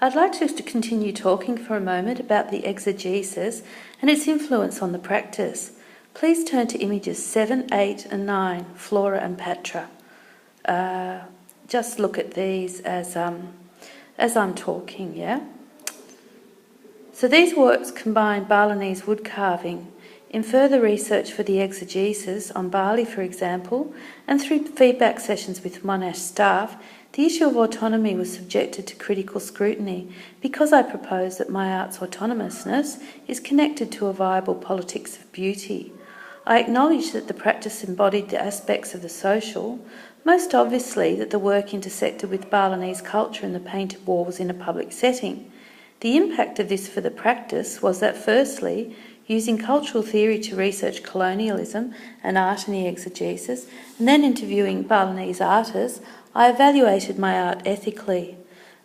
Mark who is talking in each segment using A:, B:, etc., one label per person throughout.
A: I'd like to continue talking for a moment about the exegesis and its influence on the practice. Please turn to images 7, 8 and 9, Flora and Patra. Just look at these as I'm talking, yeah? So these works combine Balinese wood carving. In further research for the exegesis on Bali, for example, and through feedback sessions with Monash staff, the issue of autonomy was subjected to critical scrutiny because I propose that my art's autonomousness is connected to a viable politics of beauty. I acknowledge that the practice embodied the aspects of the social, most obviously that the work intersected with Balinese culture and the painted wall was in a public setting. The impact of this for the practice was that, firstly, using cultural theory to research colonialism and art in the exegesis, and then interviewing Balinese artists, I evaluated my art ethically.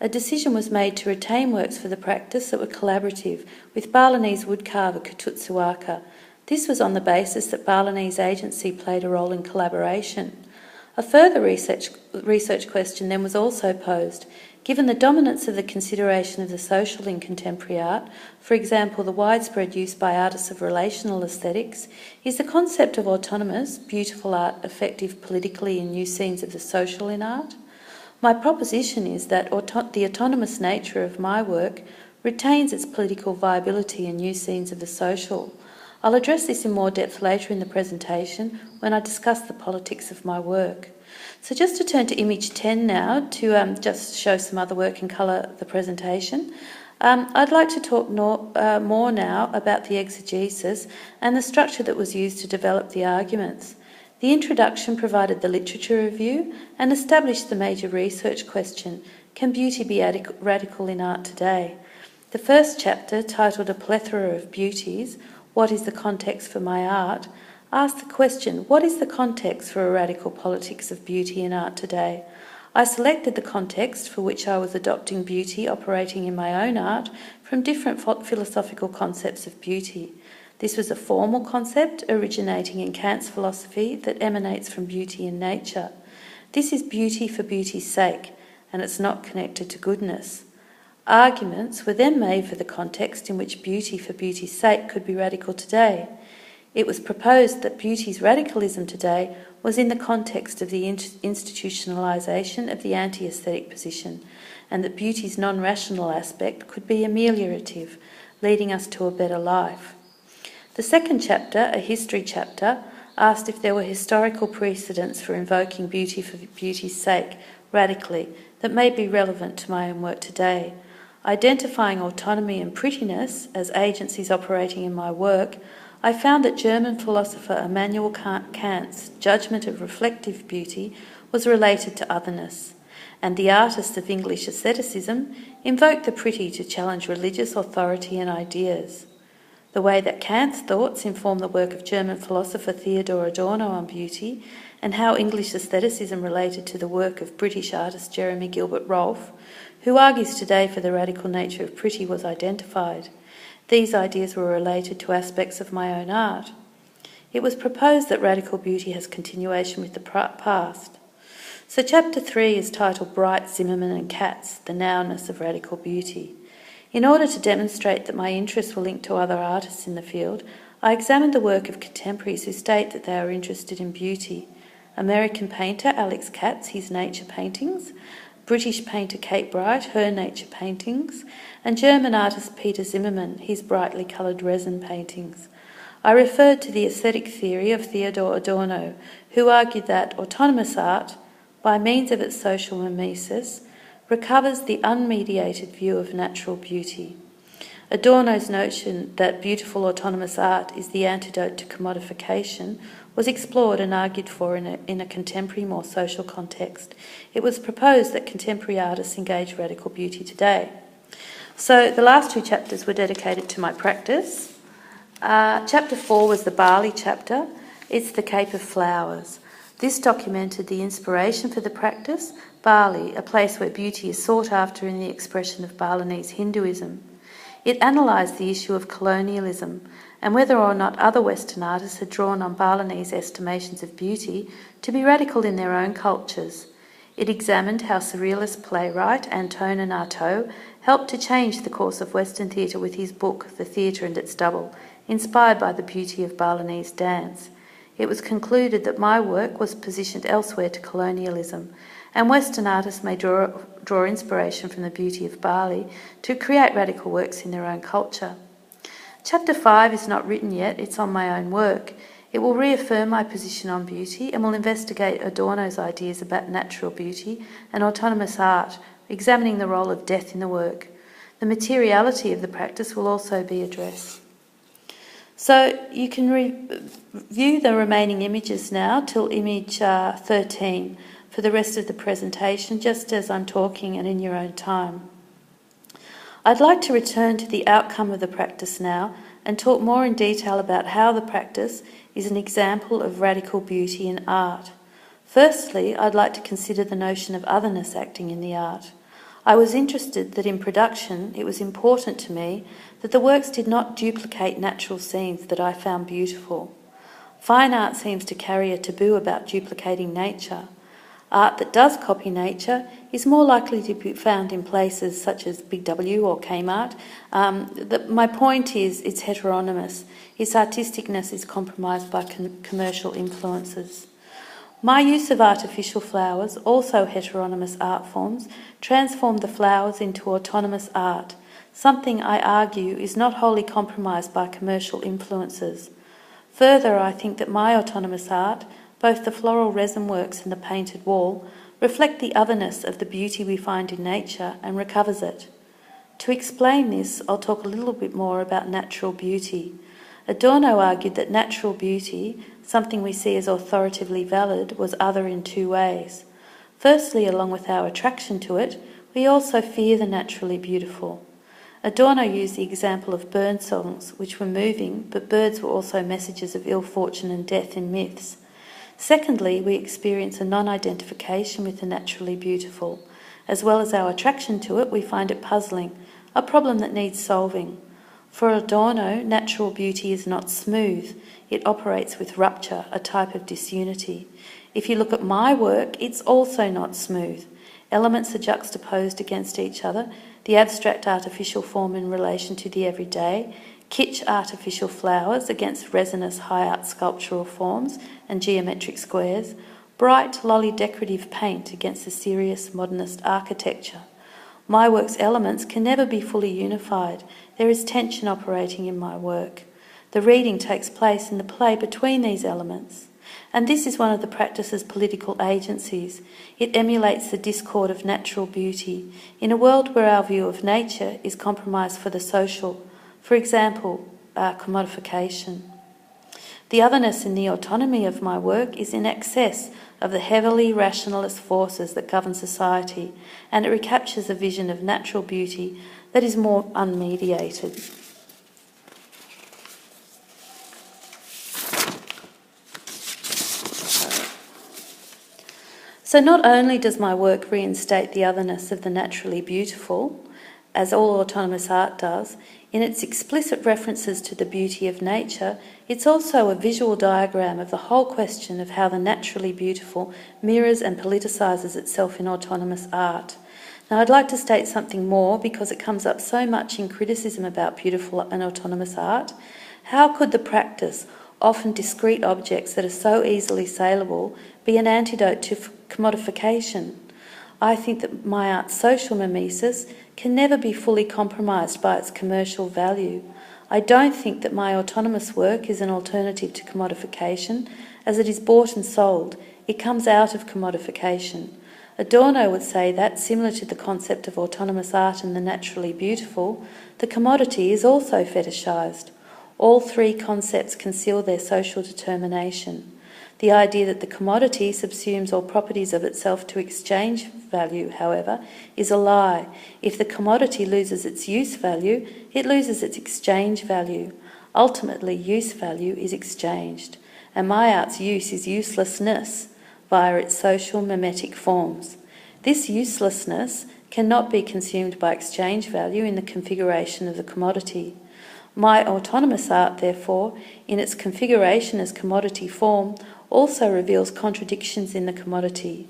A: A decision was made to retain works for the practice that were collaborative with Balinese woodcarver Kututsuwaka. This was on the basis that Balinese agency played a role in collaboration. A further research question then was also posed. Given the dominance of the consideration of the social in contemporary art, for example, the widespread use by artists of relational aesthetics, is the concept of autonomous, beautiful art effective politically in new scenes of the social in art? My proposition is that the autonomous nature of my work retains its political viability in new scenes of the social. I'll address this in more depth later in the presentation when I discuss the politics of my work. So just to turn to image 10 now to just show some other work and colour the presentation. I'd like to talk more now about the exegesis and the structure that was used to develop the arguments. The introduction provided the literature review and established the major research question, can beauty be radical in art today? The first chapter, titled A Plethora of Beauties, What is the Context for My Art?, asked the question, what is the context for a radical politics of beauty in art today? I selected the context for which I was adopting beauty operating in my own art from different philosophical concepts of beauty. This was a formal concept originating in Kant's philosophy that emanates from beauty in nature. This is beauty for beauty's sake, and it's not connected to goodness. Arguments were then made for the context in which beauty for beauty's sake could be radical today. It was proposed that beauty's radicalism today was in the context of the institutionalisation of the anti-aesthetic position, and that beauty's non-rational aspect could be ameliorative, leading us to a better life. The second chapter, a history chapter, asked if there were historical precedents for invoking beauty for beauty's sake radically that may be relevant to my own work today. Identifying autonomy and prettiness as agencies operating in my work, I found that German philosopher Immanuel Kant's judgment of reflective beauty was related to otherness, and the artists of English aestheticism invoked the pretty to challenge religious authority and ideas. The way that Kant's thoughts inform the work of German philosopher Theodor Adorno on beauty, and how English aestheticism related to the work of British artist Jeremy Gilbert Rolfe, who argues today for the radical nature of pretty, was identified. These ideas were related to aspects of my own art. It was proposed that radical beauty has continuation with the past. So chapter 3 is titled Bright, Zimmermann and Katz, the Nowness of Radical Beauty. In order to demonstrate that my interests were linked to other artists in the field, I examined the work of contemporaries who state that they are interested in beauty. American painter Alex Katz, his nature paintings, British painter Kate Bright, her nature paintings, and German artist Peter Zimmermann, his brightly coloured resin paintings. I referred to the aesthetic theory of Theodor Adorno, who argued that autonomous art, by means of its social mimesis, recovers the unmediated view of natural beauty. Adorno's notion that beautiful autonomous art is the antidote to commodification was explored and argued for in a contemporary, more social context. It was proposed that contemporary artists engage radical beauty today. So the last two chapters were dedicated to my practice. Chapter 4 was the Bali chapter. It's the Cape of Flowers. This documented the inspiration for the practice, Bali, a place where beauty is sought after in the expression of Balinese Hinduism. It analysed the issue of colonialism and whether or not other Western artists had drawn on Balinese estimations of beauty to be radical in their own cultures. It examined how surrealist playwright Antonin Artaud helped to change the course of Western theatre with his book The Theatre and Its Double, inspired by the beauty of Balinese dance. It was concluded that my work was positioned elsewhere to colonialism, and Western artists may draw inspiration from the beauty of Bali to create radical works in their own culture. Chapter 5 is not written yet, it's on my own work. It will reaffirm my position on beauty and will investigate Adorno's ideas about natural beauty and autonomous art, examining the role of death in the work. The materiality of the practice will also be addressed. So you can view the remaining images now till image 13 for the rest of the presentation, just as I'm talking and in your own time. I'd like to return to the outcome of the practice now and talk more in detail about how the practice is an example of radical beauty in art. Firstly, I'd like to consider the notion of otherness acting in the art. I was interested that in production it was important to me that the works did not duplicate natural scenes that I found beautiful. Fine art seems to carry a taboo about duplicating nature. Art that does copy nature is more likely to be found in places such as Big W or Kmart. My point is it's heteronymous. Its artisticness is compromised by commercial influences. My use of artificial flowers, also heteronymous art forms, transformed the flowers into autonomous art, something I argue is not wholly compromised by commercial influences. Further, I think that my autonomous art, both the floral resin works and the painted wall, reflect the otherness of the beauty we find in nature and recovers it. To explain this, I'll talk a little bit more about natural beauty. Adorno argued that natural beauty, something we see as authoritatively valid, was other in two ways. Firstly, along with our attraction to it, we also fear the naturally beautiful. Adorno used the example of bird songs, which were moving, but birds were also messages of ill fortune and death in myths. Secondly, we experience a non-identification with the naturally beautiful. As well as our attraction to it, we find it puzzling, a problem that needs solving. For Adorno, natural beauty is not smooth. It operates with rupture, a type of disunity. If you look at my work, it's also not smooth. Elements are juxtaposed against each other, the abstract artificial form in relation to the everyday, kitsch artificial flowers against resinous high art sculptural forms and geometric squares, bright lolly decorative paint against the serious modernist architecture. My work's elements can never be fully unified. There is tension operating in my work. The reading takes place in the play between these elements. And this is one of the practice's political agencies. It emulates the discord of natural beauty in a world where our view of nature is compromised for the social. For example, commodification. The otherness in the autonomy of my work is in excess of the heavily rationalist forces that govern society, and it recaptures a vision of natural beauty that is more unmediated. So not only does my work reinstate the otherness of the naturally beautiful, as all autonomous art does, in its explicit references to the beauty of nature, it's also a visual diagram of the whole question of how the naturally beautiful mirrors and politicises itself in autonomous art. Now, I'd like to state something more because it comes up so much in criticism about beautiful and autonomous art. How could the practice, often discrete objects that are so easily saleable, be an antidote to commodification? I think that my art's social mimesis can never be fully compromised by its commercial value. I don't think that my autonomous work is an alternative to commodification, as it is bought and sold. It comes out of commodification. Adorno would say that, similar to the concept of autonomous art and the naturally beautiful, the commodity is also fetishised. All three concepts conceal their social determination. The idea that the commodity subsumes all properties of itself to exchange value, however, is a lie. If the commodity loses its use value, it loses its exchange value. Ultimately, use value is exchanged, and my art's use is uselessness via its social mimetic forms. This uselessness cannot be consumed by exchange value in the configuration of the commodity. My autonomous art, therefore, in its configuration as commodity form, also reveals contradictions in the commodity.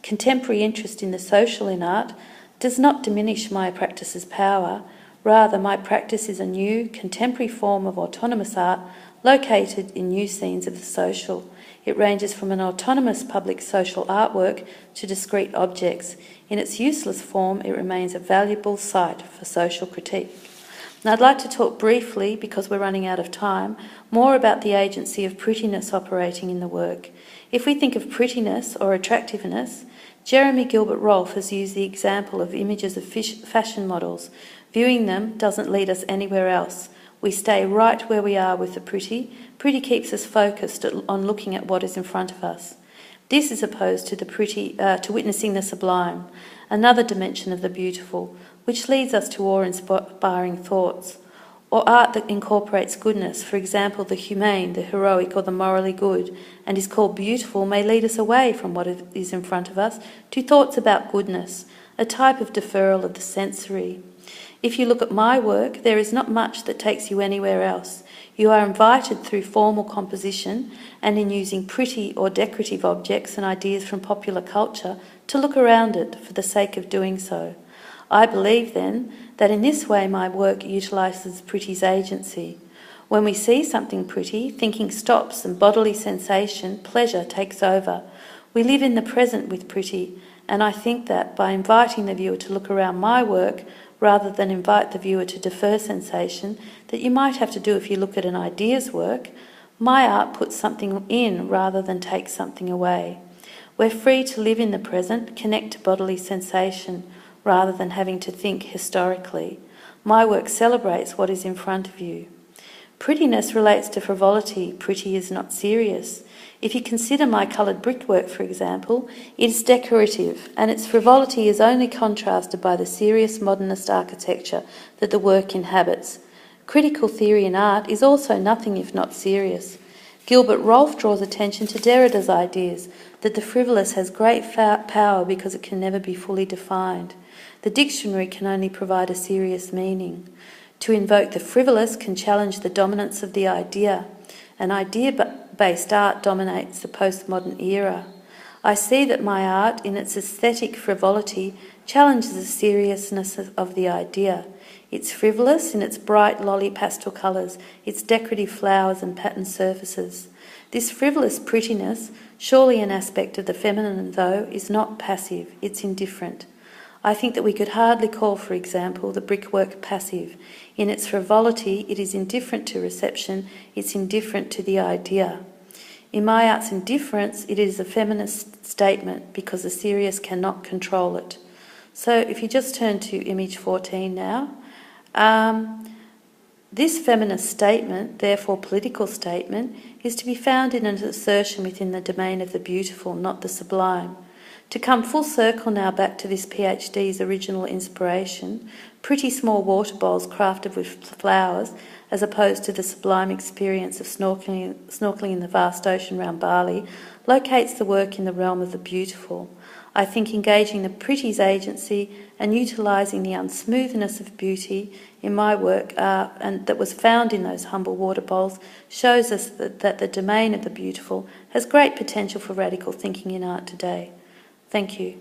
A: contemporary interest in the social in art does not diminish my practice's power. Rather, my practice is a new, contemporary form of autonomous art located in new scenes of the social. It ranges from an autonomous public social artwork to discrete objects. In its useless form, it remains a valuable site for social critique. Now, I'd like to talk briefly, because we're running out of time, more about the agency of prettiness operating in the work. If we think of prettiness or attractiveness, Jeremy Gilbert Rolfe has used the example of images of fashion models. Viewing them doesn't lead us anywhere else. We stay right where we are with the pretty. Pretty keeps us focused on looking at what is in front of us. This is opposed to to witnessing the sublime, another dimension of the beautiful, which leads us to awe-inspiring thoughts, or art that incorporates goodness, for example, the humane, the heroic, or the morally good, and is called beautiful, may lead us away from what is in front of us to thoughts about goodness, a type of deferral of the sensory. If you look at my work, there is not much that takes you anywhere else. You are invited through formal composition and in using pretty or decorative objects and ideas from popular culture to look around it for the sake of doing so. I believe, then, that in this way my work utilises pretty's agency. When we see something pretty, thinking stops and bodily sensation, pleasure takes over. We live in the present with pretty, and I think that by inviting the viewer to look around my work, rather than invite the viewer to defer sensation that you might have to do if you look at an idea's work, my art puts something in rather than takes something away. We're free to live in the present, connect to bodily sensation, rather than having to think historically. My work celebrates what is in front of you. Prettiness relates to frivolity. Pretty is not serious. If you consider my coloured brickwork, for example, it is decorative, and its frivolity is only contrasted by the serious modernist architecture that the work inhabits. Critical theory in art is also nothing if not serious. Gilbert Rolfe draws attention to Derrida's ideas that the frivolous has great power because it can never be fully defined. The dictionary can only provide a serious meaning. To invoke the frivolous can challenge the dominance of the idea. An idea-based art dominates the postmodern era. I see that my art, in its aesthetic frivolity, challenges the seriousness of the idea. It's frivolous in its bright lolly pastel colours, its decorative flowers and patterned surfaces. This frivolous prettiness, surely an aspect of the feminine though, is not passive, it's indifferent. I think that we could hardly call, for example, the brickwork passive. In its frivolity, it is indifferent to reception, it's indifferent to the idea. In my art's indifference, it is a feminist statement because the serious cannot control it. So if you just turn to image 14 now, this feminist statement, therefore political statement, is to be found in an assertion within the domain of the beautiful, not the sublime. To come full circle now back to this PhD's original inspiration, pretty small water bowls crafted with flowers, as opposed to the sublime experience of snorkelling in the vast ocean round Bali, locates the work in the realm of the beautiful. I think engaging the pretty's agency and utilising the unsmoothness of beauty in my work and that was found in those humble water bowls shows us that the domain of the beautiful has great potential for radical thinking in art today. Thank you.